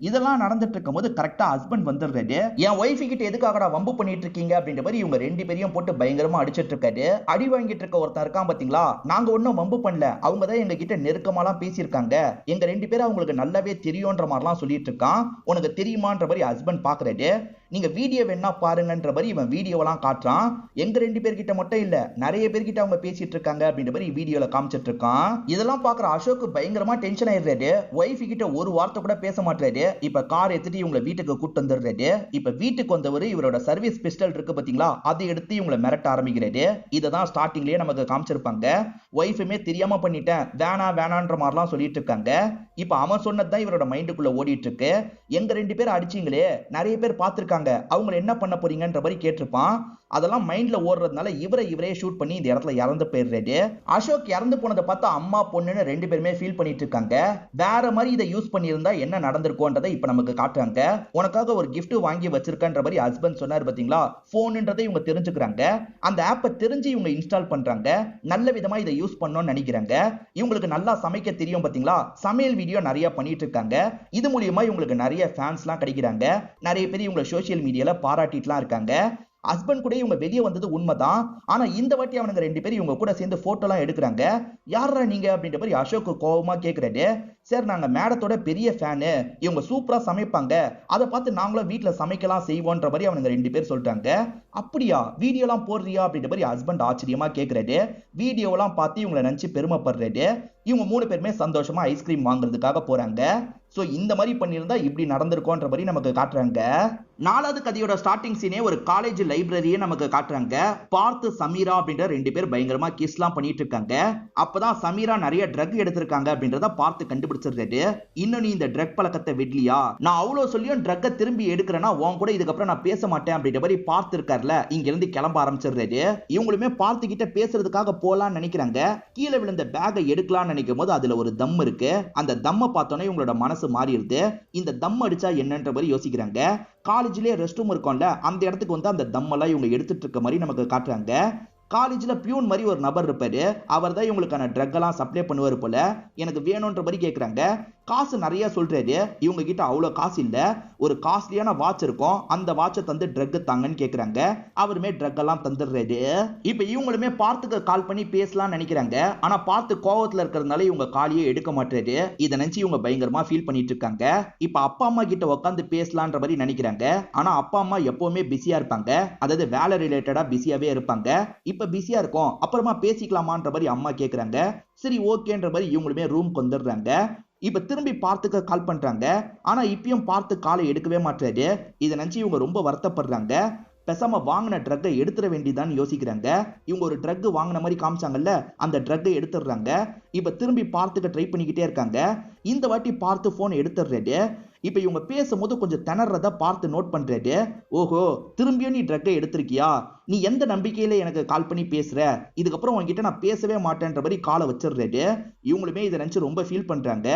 இதெல்லாம் நடந்துட்டு இருக்கும் போது கரெக்டா ஹஸ்பண்ட் வந்துடுறாரு. என் ஒய்ஃபு கிட்ட எதுக்காகடா வம்பு பண்ணிட்டு இருக்கீங்க அப்படின்ற மாதிரி இவங்க 2 பேரையும் போட்டு பயங்கரமா அடிச்சிட்டு இருக்காரு. அடி வாங்கிட்டு இருக்க ஒருத்தன் இருக்கான் பாத்தீங்களா, நாங்க ஒன்னும் வம்பு பண்ணல, அவங்க தான் எங்க கிட்ட நெருக்கமாலாம் பேசியிருக்காங்க, எங்க 2 பேரும் அவங்களுக்கு நல்லாவே தெரியும்ன்ற மாதிரிலாம் சொல்லிட்டு இருக்கான். உனக்கு தெரியுமான்ற மாதிரி ஹஸ்பண்ட் பாக்குறாரு. நீங்க வீடியோ வேணா பாருங்கன்ற மாதிரி இவன் வீடியோலாம் காட்டுறான். எங்க ரெண்டு பேர்கிட்ட மட்டும் இல்ல, நிறைய பேர்கிட்ட அவங்க பேசிட்டு இருக்காங்க அப்படின்ற மாதிரி வீடியோல காமிச்சிட்டு இருக்கான். இதெல்லாம் பாக்குற அசோக் பயங்கரமா டென்ஷன் ஆயிடுறாரு. ஒய்ஃப் கிட்ட ஒரு வார்த்தை கூட பேச மாட்டாரு. இப்ப கார் எடுத்துட்டு இவங்களை வீட்டுக்கு கூட்டு வந்துடுறாரு. இப்ப வீட்டுக்கு வந்தவர் இவரோட சர்வீஸ் பிஸ்டல் இருக்கு பாத்தீங்களா, அதை எடுத்து இவங்களை மிரட்ட ஆரம்பிக்கிறாரு. இததான் ஸ்டார்டிங்லயே நமக்கு காமிச்சிருப்பாங்க. ஒய்ஃபுமே தெரியாம பண்ணிட்டேன், வேணான்ற மாதிரிலாம் சொல்லிட்டு இருக்காங்க. இப்ப அவன் சொன்னதுதான் இவரோட மைண்டுக்குள்ள ஓடிட்டு இருக்கு. எங்க ரெண்டு பேரும் அடிச்சீங்களே, நிறைய பேர் பார்த்திருக்காங்க, அவங்க என்ன பண்ண போறீங்கன்ற மாதிரி கேட்டிருப்பான். அதெல்லாம் மைண்ட்ல ஓடுறதுனால இவரே ஷூட் பண்ணி இந்த இடத்துல இறந்து போயிடுறாரு. அசோக் இறந்து போனதை பார்த்தா அம்மா பொண்ணுன்னு ரெண்டு பேருமே ஃபீல் பண்ணிட்டு இருக்காங்க. வேற மாதிரி இதை யூஸ் பண்ணியிருந்தா என்ன நடந்திருக்கும்ன்றதை இப்ப நமக்கு காட்டுறாங்க. உனக்காக ஒரு gift வாங்கி வச்சிருக்கன்ற மாதிரி ஹஸ்பண்ட் சொன்னார் பாத்தீங்களா, போன்ன்றதை இவங்க தெரிஞ்சுக்கிறாங்க. அந்த ஆப்பை தெரிஞ்சு இவங்க இன்ஸ்டால் பண்றாங்க. நல்ல விதமா இதை யூஸ் பண்ணணும்னு நினைக்கிறாங்க. இவங்களுக்கு நல்லா சமைக்க தெரியும் பாத்தீங்களா, சமையல் வீடியோ நிறைய பண்ணிட்டு இருக்காங்க. இது மூலியமா இவங்களுக்கு நிறைய ஃபேன்ஸ்லாம் கிடைக்கிறாங்க. நிறைய பேர் இவங்க சோசியல் மீடியால பாராட்டிட்டுலாம் இருக்காங்க. ஹஸ்பண்ட் கூட இவங்க வெளியே வந்தது உண்மைதான். ஆனா இந்த வாட்டி அவனுங்க ரெண்டு பேரும் இவங்க கூட சேர்ந்து போட்டோலாம் எடுக்கிறாங்க. யாரா நீங்க அப்படின்ற மாதிரி அசோக் கோவமா கேக்குறாரு. சார், நாங்க மேடத்தோட பெரிய ஃபேனு, இவங்க சூப்பரா சமைப்பாங்க, அதை பார்த்து நாங்களும் வீட்டுல சமைக்கலாம் செய்வோன்ற மாதிரி அவனுங்க ரெண்டு பேர் சொல்றாங்க. அப்படியா, வீடியோலாம் போடுறியா அப்படின்ற மாதிரி ஹஸ்பண்ட் ஆச்சரியமா கேக்குறாரு. வீடியோலாம் பார்த்து இவங்களை நினைச்சு பெருமைப்படுறாரு. இவங்க மூணு பேருமே சந்தோஷமா ஐஸ்கிரீம் வாங்குறதுக்காக போறாங்க. சோ இந்த மாதிரி பண்ணியிருந்தா இப்படி நடந்திருக்கோன்ற மாதிரி நமக்கு காட்டுறாங்க. நாலாவது கதையோட ஸ்டார்டிங் சீனே ஒரு காலேஜ் லைப்ரரியே நமக்கு காட்டுறாங்க. பார்த்து சமீரா அப்படின்ற ரெண்டு பேர் பயங்கரமா கிஸ்லாம் பண்ணிட்டு இருக்காங்க. அப்பதான் சமீரா நிறைய ட்ரக் எடுத்திருக்காங்க அப்படின்றத பார்த்து கண்டுபிடிச்சிடுறாரு. இன்னும் நீ இந்த ட்ரக் பழக்கத்தை விடலியா, நான் அவ்வளவு சொல்லியும் ட்ரக்கை திரும்பி எடுக்கிறேன்னா உன் கூட இதுக்கப்புறம் நான் பேச மாட்டேன் அப்படின்ற மாதிரி பார்த்து இருக்காருல, இங்க இருந்து கிளம்ப ஆரம்பிச்சிடுறாரு. இவங்களுமே பார்த்து கிட்ட பேசுறதுக்காக போலான்னு நினைக்கிறாங்க. கீழே விழுந்த பேக்கை எடுக்கலாம்னு நினைக்கும் போது அதுல ஒரு தம் இருக்கு. அந்த தம்மை பார்த்தோன்னே இவங்களோட மனசு மாறிடுது. இந்த தம் அடிச்சா என்னன்ற மாதிரி யோசிக்கிறாங்க. காலேஜ்லயே ரெஸ்ட் ரூம் இருக்கும்ல, அந்த இடத்துக்கு வந்து அந்த தம் எல்லாம் இவங்க எடுத்துட்டு இருக்க மாதிரி நமக்கு காட்டுறாங்க. காலேஜ்ல பியூன் மாதிரி ஒரு நபர் இருப்பாரு. அவர் தான் இவங்களுக்கான ட்ரக் எல்லாம் சப்ளை பண்ணுவார் போல. எனக்கு வேணும்ன்ற மாதிரி கேட்கறாங்க. காசு நிறைய சொல்றாரு. இவங்க கிட்ட அவ்வளவு காசு இல்ல. ஒரு காஸ்ட்லியான வாட்ச் இருக்கும், அந்த வாட்சை தந்து ட்ரக் தாங்கன்னு கேக்குறாங்க. அவருமே ட்ரக் எல்லாம் தந்துடுறாரு. இப்ப இவங்களுமே பார்த்துக்கு கால் பண்ணி பேசலாம் நினைக்கிறாங்க. ஆனா பார்த்து கோவத்துல இருக்கிறதுனால இவங்க காலியே எடுக்க மாட்டாரு. இதை நினைச்சு இவங்க பயங்கரமா ஃபீல் பண்ணிட்டு இருக்காங்க. இப்ப அப்பா அம்மா கிட்ட உட்காந்து பேசலான்ற மாதிரி நினைக்கிறாங்க. ஆனா அப்பா அம்மா எப்பவுமே பிஸியா இருப்பாங்க, அதாவது வேலை ரிலேட்டடா பிஸியாவே இருப்பாங்க. இப்ப பிஸியா இருக்கும், அப்புறமா பேசிக்கலாமான்ற மாதிரி அம்மா கேக்குறாங்க. சரி ஓகேன்ற மாதிரி இவங்களுமே ரூம்க்கு வந்துடுறாங்க. இப்ப திரும்பி பார்த்துக்க கால் பண்றாங்க. ஆனா இப்பயும் பார்த்து காலை எடுக்கவே மாட்டாரு. இதை நினைச்சு இவங்க ரொம்ப வருத்தப்படுறாங்க. பேசாம வாங்கின ட்ரக்கை எடுத்துட வேண்டியதான்னு யோசிக்கிறாங்க. இவங்க ஒரு ட்ரக் வாங்கின மாதிரி காமிச்சாங்கல்ல, அந்த ட்ரக்கை எடுத்துடுறாங்க. இப்ப திரும்பி பார்த்துக்க ட்ரை பண்ணிக்கிட்டே இருக்காங்க. இந்த வாட்டி பார்த்து போன் எடுத்துடுறாரு. இப்ப இவங்க பேசும்போது கொஞ்சம் திணறத பார்த்து நோட் பண்றாரு. ஓஹோ, திரும்பியும் நீ ட்ரக்கை எடுத்திருக்கியா, நீ எந்த நம்பிக்கையில எனக்கு கால் பண்ணி பேசுற, இதுக்கப்புறம் உங்ககிட்ட நான் பேசவே மாட்டேன்ற மாதிரி காலை வச்சிடுறாரு. இவங்களுமே இதை நினைச்சு ரொம்ப ஃபீல் பண்றாங்க.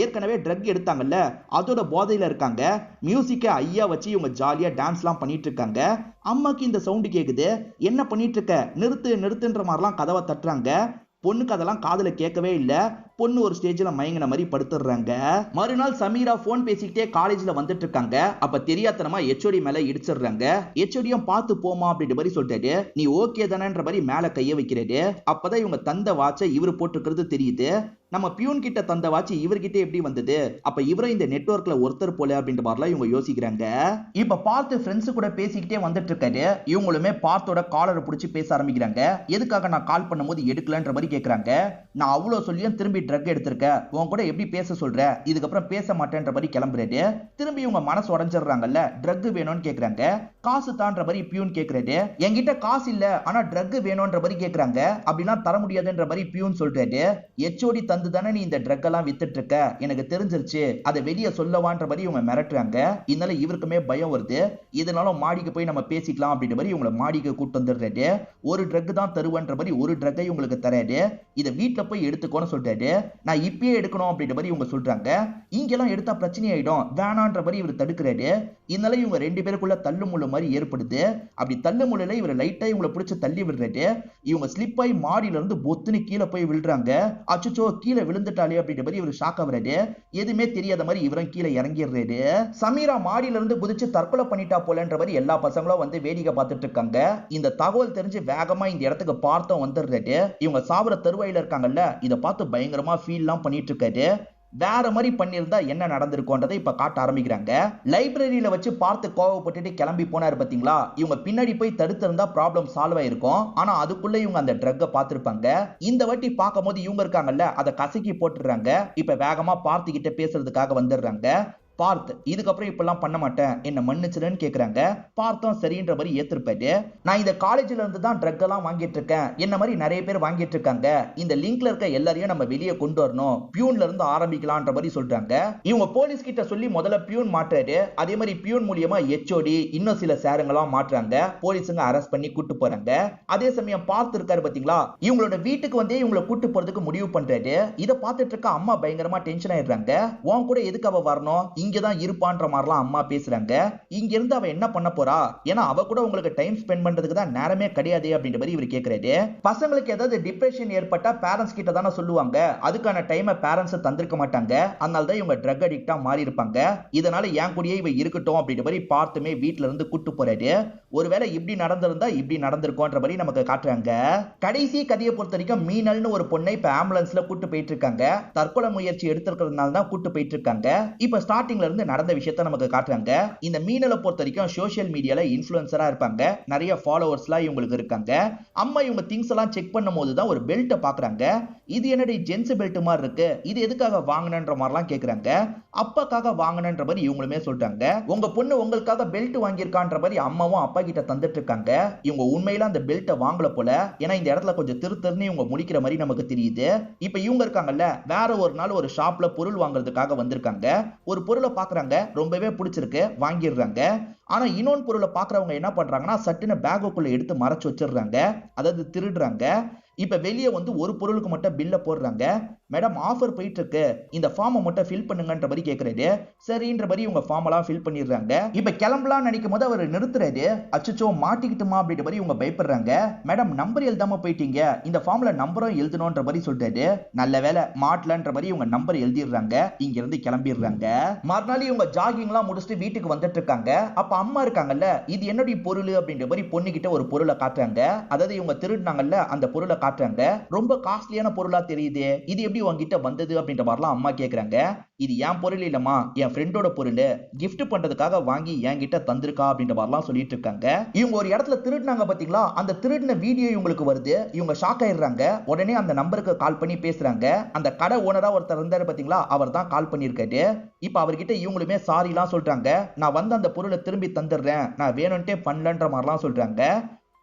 ஏற்கனவே ட்ரக் எடுத்தாங்கல்ல, அதோட போதையில இருக்காங்க. மியூசிக்கை ஐயா வச்சு இவங்க ஜாலியா டான்ஸ் எல்லாம் பண்ணிட்டு இருக்காங்க. அம்மாக்கு இந்த சவுண்டு கேக்குது. என்ன பண்ணிட்டு இருக்க, நிறுத்துன்ற மாதிரிலாம் கதவை தட்டுறாங்க. பொண்ணுக்கு அதெல்லாம் காதுல கேட்கவே இல்ல. பொண்ணு ஒரு ஸ்டேஜ்ல மயங்கின மாதிரி படுத்துறாங்க. மறுநாள் சமீரா போன் பேசிக்கிட்டே காலேஜ்ல வந்துட்டு இருக்காங்க. அப்ப தெரியாதனமா ஹெச்ஓடி மேல இடிச்சிடுறாங்க. ஹெச்ஓடியும் பார்த்து போமா அப்படின்ற மாதிரி சொல்றாரு. நீ ஓகே தானேன்ற மாதிரி மேல கைய வைக்கிறாரு. அப்பதான் இவங்க தந்த வாட்சை இவரு போட்டுக்கிறது தெரியுது. நம்ம பியூன் கிட்ட தந்த வாட்சி இவர்கிட்ட எப்படி வந்தது, அப்ப இவரை இந்த நெட்வொர்க்ல ஒருத்தர் போல அப்படின்ற மாதிரிலாம் இவங்க யோசிக்கிறாங்க. இப்ப பார்த்து ஃப்ரெண்ட்ஸ் கூட பேசிக்கிட்டே வந்துட்டு இருக்காரு. இவங்களுமே பார்த்தோட காலரை பிடிச்சி பேச ஆரம்பிக்கிறாங்க. எதுக்காக நான் கால் பண்ணும்போது எடுக்கலன்ற மாதிரி கேக்குறாங்க. நான் அவ்வளவு சொல்லியும் திரும்பி ட்ரக் எடுத்திருக்க, உன் கூட எப்படி பேச சொல்ற, இதுக்கப்புறம் பேச மாட்டேன்ற மாதிரி கிளம்புறாரு. திரும்பி இவங்க மனசு உடஞ்சிடுறாங்கல்ல, ட்ரக் வேணும்னு கேக்குறாங்க. காசு தான்ற மாதிரி பியூன் கேக்குறாரு. என்கிட்ட காசு இல்ல, ஆனா ட்ரக் வேணும்ன்ற மாதிரி கேக்குறாங்க. அப்படிலாம் தர முடியாதுன்ற மாதிரி பியூன் சொல்றாரு. ஹெச்ஓடி தானே நீ இந்த ட்ரக் எல்லாம் வித்துட்டு இருக்க, எனக்கு தெரிஞ்சிருச்சு, அதை வெளியே சொல்லவான்ற மாதிரி இவங்க மிரட்டுறாங்க. இதனால இவருக்குமே பயம் வருது. இதனால மாடிக்கு போய் நம்ம பேசிக்கலாம் அப்படின்ற மாதிரி இவங்களை மாடிக்கு கூட்டு வந்துடுறாரு. ஒரு ட்ரக் தான் தருவன்ற மாதிரி ஒரு ட்ரக்கை உங்களுக்கு தராரு. இதை வீட்டுல போய் எடுத்துக்கோன்னு சொல்றாரு. நான் இப்பயே எடுக்கணும் அப்படின்ற மாதிரி இவங்க சொல்றாங்க. இங்கெல்லாம் எடுத்தா பிரச்சனை ஆயிடும், வேணான்ற மாதிரி இவர் தடுக்கிறாரு. இதனால இவங்க ரெண்டு பேருக்குள்ள தள்ளு முள்ளு மாதிரி ஏற்படுது. அப்படி தள்ளு முள்ளுல இவர் லைட்டா இவங்களை பிடிச்சு தள்ளி விடுறாரு. இவங்க ஸ்லிப் ஆகி மாடியில இருந்து பொத்துன்னு கீழே போய் விழுறாங்க. அச்சோ கீழே விழுந்துட்டாலே அப்படின்ற மாதிரி இவர் ஷாக் ஆகுறாரு. எதுவுமே தெரியாத மாதிரி இவரும் கீழே இறங்கிடுறாரு. சமீரா மாடியில இருந்து குதிச்சு தற்கொலை பண்ணிட்டா போலன்ற மாதிரி எல்லா பசங்களும் வந்து வேடிக்கை பார்த்துட்டு இருக்காங்க. இந்த தகவல் தெரிஞ்சு வேகமா இந்த இடத்துக்கு பார்த்தோம் வந்துடுறாரு. இவங்க சாவர தருவாயில இருக்காங்கல்ல, இதை பார்த்து பயங்கரமா ஃபீல் எல்லாம் பண்ணிட்டு இருக்காரு. வேற மாதிரி பண்ணியிருந்தா என்ன நடந்திருக்கும்ன்றதை இப்ப காட்ட ஆரம்பிக்கிறாங்க. லைப்ரரியில வச்சு பார்த்து கோவப்பட்டுட்டு கிளம்பி போனாரு பாத்தீங்களா, இவங்க பின்னாடி போய் தடுத்து இருந்தா ப்ராப்ளம் சால்வ் ஆயிருக்கும். ஆனா அதுக்குள்ள இவங்க அந்த ட்ரக்கை பார்த்திருப்பாங்க. இந்த வாட்டி பார்க்கும்போது இவங்க இருக்காங்கல்ல, அதை கசக்கி போட்டுறாங்க. இப்ப வேகமா பார்த்துக்கிட்ட பேசுறதுக்காக வந்துடுறாங்க. பார்த்து இதுக்கப்புறம் இப்பெல்லாம் பண்ண மாட்டேன், என்ன மன்னிச்சிருன்னு கேக்குறாங்க. பார்த்தும் சரின்ற மாதிரி ஏத்திருப்பாரு. நான் இந்த காலேஜ்ல இருந்து தான் ட்ரக் எல்லாம் வாங்கிட்டு இருக்கேன், என்ன மாதிரி நிறைய பேர் வாங்கிட்டு இருக்காங்க, இந்த லிங்க்ல இருக்க எல்லாரையும் நம்ம வெளியே கொண்டு வரணும், பியூன்ல இருந்து ஆரம்பிக்கலாம்ன்ற மாதிரி சொல்றாங்க. இவங்க போலீஸ் கிட்ட சொல்லி முதல்ல பியூன் மாற்றாரு. அதே மாதிரி பியூன் மூலியமா ஹெச்ஓடி இன்னும் சில சேருங்களாம் மாற்றாங்க. போலீஸுங்க அரெஸ்ட் பண்ணி கூட்டு போறாங்க. அதே சமயம் பார்த்து இருக்காரு பாத்தீங்களா, இவங்களோட வீட்டுக்கு வந்தே இவங்களை கூட்டு போறதுக்கு முடிவு பண்றாரு. இதை பார்த்துட்டு இருக்க அம்மா பயங்கரமா டென்ஷன் ஆயிடுறாங்க. உன் கூட எதுக்கு அவ வரணும், இங்கதான் இருப்பான்ற மாதிரிலாம் அம்மா பேசுறாங்க. இங்க இருந்து அவ என்ன பண்ண போறா, ஏன்னா அவ கூட உங்களுக்கு டைம் ஸ்பெண்ட் பண்றதுக்கு தான் நேரமே கிடையாது அப்படின்ற மாதிரி இவர் கேக்குறாரு. பசங்களுக்கு ஏதாவது டிப்ரெஷன் ஏற்பட்டா பேரண்ட்ஸ் கிட்ட தானே சொல்லுவாங்க, அதுக்கான டைமை பேரண்ட்ஸ் தந்திருக்க மாட்டாங்க, அதனால தான் இவங்க ட்ரக் அடிக்டா மாறி இருப்பாங்க, இதனால ஏன் கூடயே இவ இருக்கட்டும் அப்படின்ற மாதிரி பார்த்துமே வீட்டுல இருந்து கூட்டு போறாரு. ஒருவேளை இப்படி நடந்திருந்தா இப்படி நடந்திருக்கும்ன்ற மாதிரி நமக்கு காட்டுறாங்க. கடைசி கதையை பொறுத்த வரைக்கும் மீனல்னு ஒரு பொண்ணை இப்ப ஆம்புலன்ஸ்ல கூட்டு போயிட்டு இருக்காங்க. தற்கொலை முயற்சி எடுத்திருக்கிறதுனால தான் கூட்டு போயிட்டு இருக்காங்க. இப்ப ஸ்டார்டிங்ல இருந்து நடந்த விஷயத்தை நமக்கு காட்டுறாங்க. இந்த மீனலை பொறுத்த வரைக்கும் சோஷியல் மீடியால இன்ஃப்ளூயன்சரா இருப்பாங்க. நிறைய ஃபாலோவர்ஸ்லாம் இவங்களுக்கு இருக்காங்க. அம்மா இவங்க திங்ஸ் எல்லாம் செக் பண்ணும்போது தான் ஒரு பெல்ட்டை பாக்குறாங்க. இது என்னடி ஜென்ஸ் பெல்ட் மாதிரி இருக்கு, இது எதுக்காக வாங்கினன்ற மாதிரிலாம் கேக்குறாங்க. அப்பாக்காக வாங்கினன்ற மாதிரி இவங்களுமே சொல்றாங்க. உங்க பொண்ணு உங்களுக்காக பெல்ட் வாங்கியிருக்கான்ற மாதிரி அம்மாவும் அப்பா கிட்ட தந்துட்டு இருக்காங்க. இவங்க உண்மையில அந்த பெல்ட்டை வாங்கல போல, ஏன்னா இந்த இடத்துல கொஞ்சம் திருத்தர்னு இவங்க முடிக்கிற மாதிரி நமக்கு தெரியுது. இப்ப இவங்க இருக்காங்கல்ல, வேற ஒரு நாள் ஒரு ஷாப்ல பொருள் வாங்குறதுக்காக வந்திருக்காங்க. ஒரு பொருளை பாக்குறாங்க, ரொம்பவே பிடிச்சிருக்கு, வாங்கிடுறாங்க. ஆனா இன்னொன்று பொருளை பாக்குறவங்க என்ன பண்றாங்கன்னா, சட்டுன்னு பேக்குக்குள்ள எடுத்து மறைச்சு வச்சிடுறாங்க, அதாவது திருடுறாங்க. இப்ப வெளியே வந்து ஒரு பொருளுக்கு மட்டும் பில்ல போடுறாங்க. மேடம் ஆஃபர் போயிட்டு இருக்கு, இந்த ஃபார்மை மட்டும் ஃபில் பண்ணுங்கன்ற மாதிரி கேட்கறாரு. சரின்ற மாதிரி இவங்க ஃபார்ம் எல்லாம் ஃபில் பண்ணிடுறாங்க. இப்ப கிளம்பலாம் நினைக்கும் போது அவர் நிறுத்துறாரு. அச்சச்சோ மாட்டிக்கிட்டுமா அப்படின்ற மாதிரி இவங்க பயப்படுறாங்க. மேடம் நம்பர் எழுதாம போயிட்டீங்க, இந்த ஃபார்ம்ல நம்பரும் எழுதணும்ன்ற மாதிரி சொல்றாரு. நல்ல வேலை மாட்டலன்ற மாதிரி இவங்க நம்பர் எழுதிடுறாங்க. இங்க இருந்து கிளம்பிடுறாங்க. மறுநாள் இவங்க ஜாகிங் எல்லாம் முடிச்சுட்டு வீட்டுக்கு வந்துட்டு இருக்காங்க. அப்ப அம்மா இருக்காங்கல்ல, இது என்னுடைய பொருள் அப்படின்ற மாதிரி பொண்ணு கிட்ட ஒரு பொருளை காட்டுறாங்க. அதாவது இவங்க திருடினாங்கல்ல அந்த பொருளை காட்டுறாங்க. ரொம்ப காஸ்ட்லியான பொருளா தெரியுது, இது எப்படி உங்ககிட்ட வந்தது அப்படின்ற மாதிரிலாம் அம்மா கேக்குறாங்க. இது என் பொருள் இல்லம்மா, என் ஃப்ரெண்டோட பொருள், கிஃப்ட் பண்றதுக்காக வாங்கி என்கிட்ட தந்திருக்கா அப்படின்ற மாதிரிலாம் சொல்லிட்டு இருக்காங்க. இவங்க ஒரு இடத்துல திருடினாங்க பாத்தீங்களா, அந்த திருடின வீடியோ இவங்களுக்கு வருது. இவங்க ஷாக் ஆயிடுறாங்க. உடனே அந்த நம்பருக்கு கால் பண்ணி பேசுறாங்க. அந்த கடை ஓனரா ஒருத்தர் இருந்தாரு பாத்தீங்களா, அவர் தான் கால் பண்ணிருக்காரு. இப்ப அவர்கிட்ட இவங்களுமே சாரி எல்லாம் சொல்றாங்க. நான் வந்து அந்த பொருளை திரும்பி தந்துடுறேன், நான் வேணும்ட்டே பண்ணலன்ற மாதிரிலாம் சொல்றாங்க.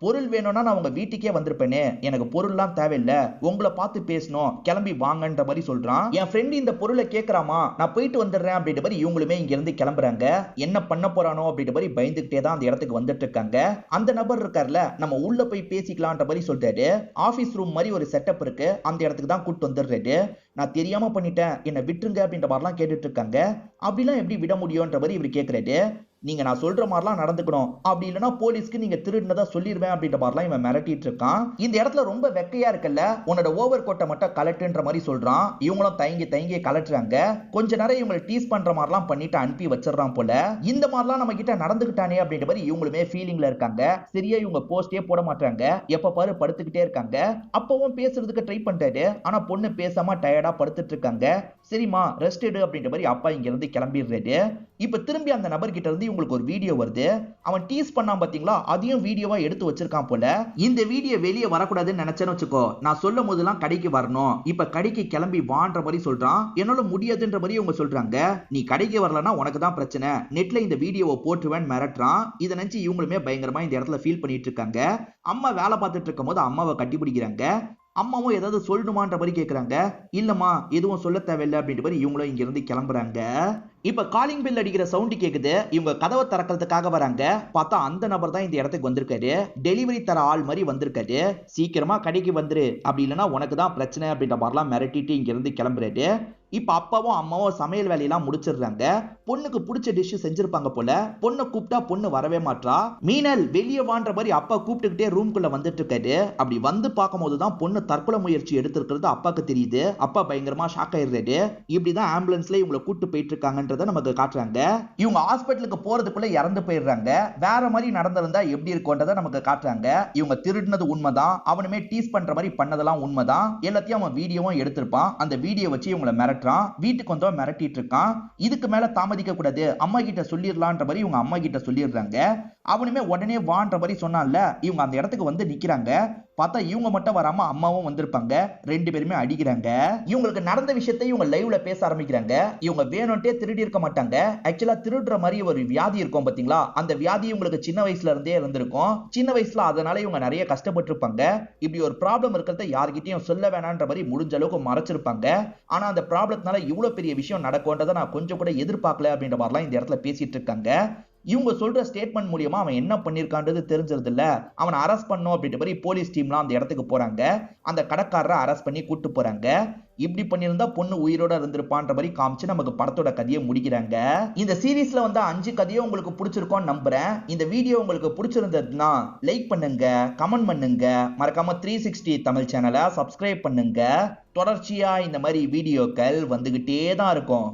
பொருள் வேணும்னா நான் உங்க வீட்டுக்கே வந்திருப்பேனே, எனக்கு பொருள்லாம் தேவையில்லை, உங்களை பார்த்து பேசணும், கிளம்பி வாங்கன்ற மாதிரி சொல்றான். என் ஃப்ரெண்ட் இந்த பொருளை கேட்கறாமா, நான் போயிட்டு வந்துடுறேன் அப்படின்ற மாதிரி இவங்களுமே இங்க இருந்து கிளம்புறாங்க. என்ன பண்ண போறானோ அப்படின்ற மாதிரி பயந்துகிட்டே தான் அந்த இடத்துக்கு வந்துட்டு இருக்காங்க. அந்த நபர் இருக்கார்ல, நம்ம உள்ள போய் பேசிக்கலான்ற மாதிரி சொல்றாரு. ஆபீஸ் ரூம் மாதிரி ஒரு செட்டப் இருக்கு, அந்த இடத்துக்கு தான் கூட்டு வந்துடுறாரு. நான் தெரியாம பண்ணிட்டேன், என்ன விட்டுருங்க அப்படின்ற மாதிரிலாம் கேட்டுட்டு இருக்காங்க. அப்படிலாம் எப்படி விட முடியும்ன்ற மாதிரி இவர் கேட்கிறாரு. நீங்க நான் சொல்ற மாதிரிலாம் நடந்துக்கணும், அப்படி இல்லைன்னா போலீஸ்க்கு நீங்க திருடினதா சொல்லிடுவேன் அப்படின்ற மாதிரிலாம் இவன் மிரட்டிட்டு இருக்கான். இந்த இடத்துல ரொம்ப வெக்கையா இருக்குல்ல, உன்னோட ஓவர் கோட்டை மட்டும் கலட்டுன்ற மாதிரி சொல்றான். இவங்களும் தயங்கி தயங்கி கலட்டுறாங்க. கொஞ்ச நேரம் இவங்களை டீஸ் பண்ற மாதிரிலாம் பண்ணிட்டு அனுப்பி வச்சிடறான் போல. இந்த மாதிரிலாம் நம்ம கிட்ட நடந்துக்கிட்டானே அப்படின்ற மாதிரி இவங்களுமே ஃபீலிங்ல இருக்காங்க. சரியா இவங்க போஸ்டே போட மாட்டாங்க, எப்ப பாரு படுத்துக்கிட்டே இருக்காங்க. அப்பவும் பேசுறதுக்கு ட்ரை பண்றாரு, ஆனா பொண்ணு பேசாம டயர்டா படுத்துட்டு இருக்காங்க. சரிமா ரெஸ்ட் எடு அப்படின்ற மாதிரி அப்பா இங்க இருந்து கிளம்பிடுறாரு. இப்ப திரும்பி அந்த நபர் கிட்ட இருந்து உங்களுக்கு ஒரு வீடியோ வருது. அவன் டீஸ் பண்ணான் பாத்தீங்களா, அதையும் வீடியோவா எடுத்து வச்சிருக்கான் போல. இந்த வீடியோ வெளியே வரக்கூடாதுன்னு நினைச்சேன்னு வச்சுக்கோ, நான் சொல்லும் போதெல்லாம் கடைக்கு வரணும், இப்ப கடைக்கு கிளம்பி வான்ற மாதிரி சொல்றான். என்னால முடியாதுன்ற மாதிரி அவங்க சொல்றாங்க. நீ கடைக்கு வரலன்னா உனக்கு தான் பிரச்சனை, நெட்ல இந்த வீடியோவை போட்டுவேன் மிரட்டுறான். இதை நினைச்சு இவங்களுமே பயங்கரமா இந்த இடத்துல ஃபீல் பண்ணிட்டு இருக்காங்க. அம்மா வேலை பார்த்துட்டு இருக்கும் போது அம்மாவை கட்டி பிடிக்கிறாங்க. அம்மாவும் ஏதாவது சொல்லணுமான்ற மாதிரி கேட்கறாங்க. இல்லம்மா எதுவும் சொல்ல தேவையில்லை அப்படின்ற மாதிரி இவங்களும் இங்க இருந்து கிளம்புறாங்க. இப்ப காலிங் பெல் அடிக்கிற சவுண்ட் கேக்குது. இவங்க கதவை திறக்கிறதுக்காக வராங்க. பார்த்தா அந்த நபர் தான் இந்த இடத்துக்கு வந்திருக்காரு. டெலிவரி தர ஆள் மாதிரி வந்திருக்காரு. சீக்கிரமா கடைக்கு வந்துரு, அப்படி இல்லைன்னா உனக்கு தான் பிரச்சனை அப்படின்ற மாதிரிலாம் மிரட்டிட்டு இங்க இருந்து கிளம்புறாரு. இப்ப அப்பாவும் அம்மாவும் சமையல் வேலையெல்லாம் முடிச்சிடுறாங்க. பொண்ணுக்கு பிடிச்ச டிஷ் செஞ்சிருப்பாங்க போல. பொண்ணை கூப்பிட்டா பொண்ணு வரவே மாட்டா. மீனல் வெளியே வான்ற மாதிரி அப்பா கூப்பிட்டுக்கிட்டே ரூம்குள்ள வந்துட்டு இருக்காரு. அப்படி வந்து பார்க்கும் போதுதான் பொண்ணு தற்கொலை முயற்சி எடுத்திருக்கிறது அப்பாக்கு தெரியுது. அப்பா பயங்கரமா ஷாக் ஆயிடுறாரு. இப்படிதான் ஆம்புலன்ஸ்ல இவங்களை கூட்டு போயிட்டு இருக்காங்கன்றது அப்படின்றத நமக்கு காட்டுறாங்க. இவங்க ஹாஸ்பிட்டலுக்கு போறதுக்குள்ள இறந்து போயிடுறாங்க. வேற மாதிரி நடந்திருந்தா எப்படி இருக்கும்ன்றத நமக்கு காட்டுறாங்க. இவங்க திருடினது உண்மைதான், அவனுமே டீஸ் பண்ற மாதிரி பண்ணதெல்லாம் உண்மைதான், எல்லாத்தையும் அவன் வீடியோவும் எடுத்திருப்பான். அந்த வீடியோ வச்சு இவங்களை மிரட்டுறான். வீட்டுக்கு வந்து மிரட்டிட்டு இருக்கான். இதுக்கு மேல தாமதிக்க கூடாது, அம்மா கிட்ட சொல்லிடலான்ற மாதிரி இவங்க அம்மா கிட்ட சொல்லிடுறாங்க. அவனுமே உடனே வான்ற மாதிரி சொன்னான்ல, இவங்க அந்த இடத்துக்கு வந்து நிக்கிறாங்க. பார்த்தா இவங்க மட்டும் வராம அம்மாவும் வந்திருப்பாங்க. ரெண்டு பேருமே அடிக்கிறாங்க. இவங்களுக்கு நடந்த விஷயத்தை இவங்க லைவ்ல பேச ஆரம்பிக்கிறாங்க. இவங்க வேணும்ட்டே திருடி இருக்க மாட்டாங்க. ஆக்சுவலா திருடுற மாதிரி ஒரு வியாதி இருக்கும் பாத்தீங்களா, அந்த வியாதி இவங்களுக்கு சின்ன வயசுல இருந்தே இருந்திருக்கும். சின்ன வயசுல அதனால இவங்க நிறைய கஷ்டப்பட்டு இருப்பாங்க. இப்படி ஒரு ப்ராப்ளம் இருக்கிறத யார்கிட்டயும் சொல்ல வேணான்ற மாதிரி முடிஞ்ச அளவுக்கு மறைச்சிருப்பாங்க. ஆனா அந்த ப்ராப்ளத்தினால இவ்வளவு பெரிய விஷயம் நடக்கும்ன்றதை நான் கொஞ்சம் கூட எதிர்பார்க்கல அப்படின்ற மாதிரிலாம் இந்த இடத்துல பேசிட்டு இருக்காங்க. இவங்க சொல்ற ஸ்டேட்மெண்ட் மூலியமா அவன் என்ன பண்ணிருக்கான்றது தெரிஞ்சது இல்ல. அவனை அரெஸ்ட் பண்ணும் அப்படின்ற மாதிரி போலீஸ் டீம்லாம் அந்த இடத்துக்கு போறாங்க. அந்த கடைக்காரரை அரெஸ்ட் பண்ணி கூட்டு போறாங்க. இப்படி பண்ணியிருந்தா பொண்ணு உயிரோட இருந்திருப்பான்ற மாதிரி காமிச்சு நமக்கு படத்தோட கதையை முடிக்கிறாங்க. இந்த சீரீஸ்ல வந்து 5 கதையும் உங்களுக்கு பிடிச்சிருக்கும்னு நம்புறேன். இந்த வீடியோ உங்களுக்கு பிடிச்சிருந்ததுன்னா லைக் பண்ணுங்க, கமெண்ட் பண்ணுங்க, மறக்காம 360 தமிழ் சேனலை சப்ஸ்கிரைப் பண்ணுங்க. தொடர்ச்சியா இந்த மாதிரி வீடியோக்கள் வந்துகிட்டே தான் இருக்கும்.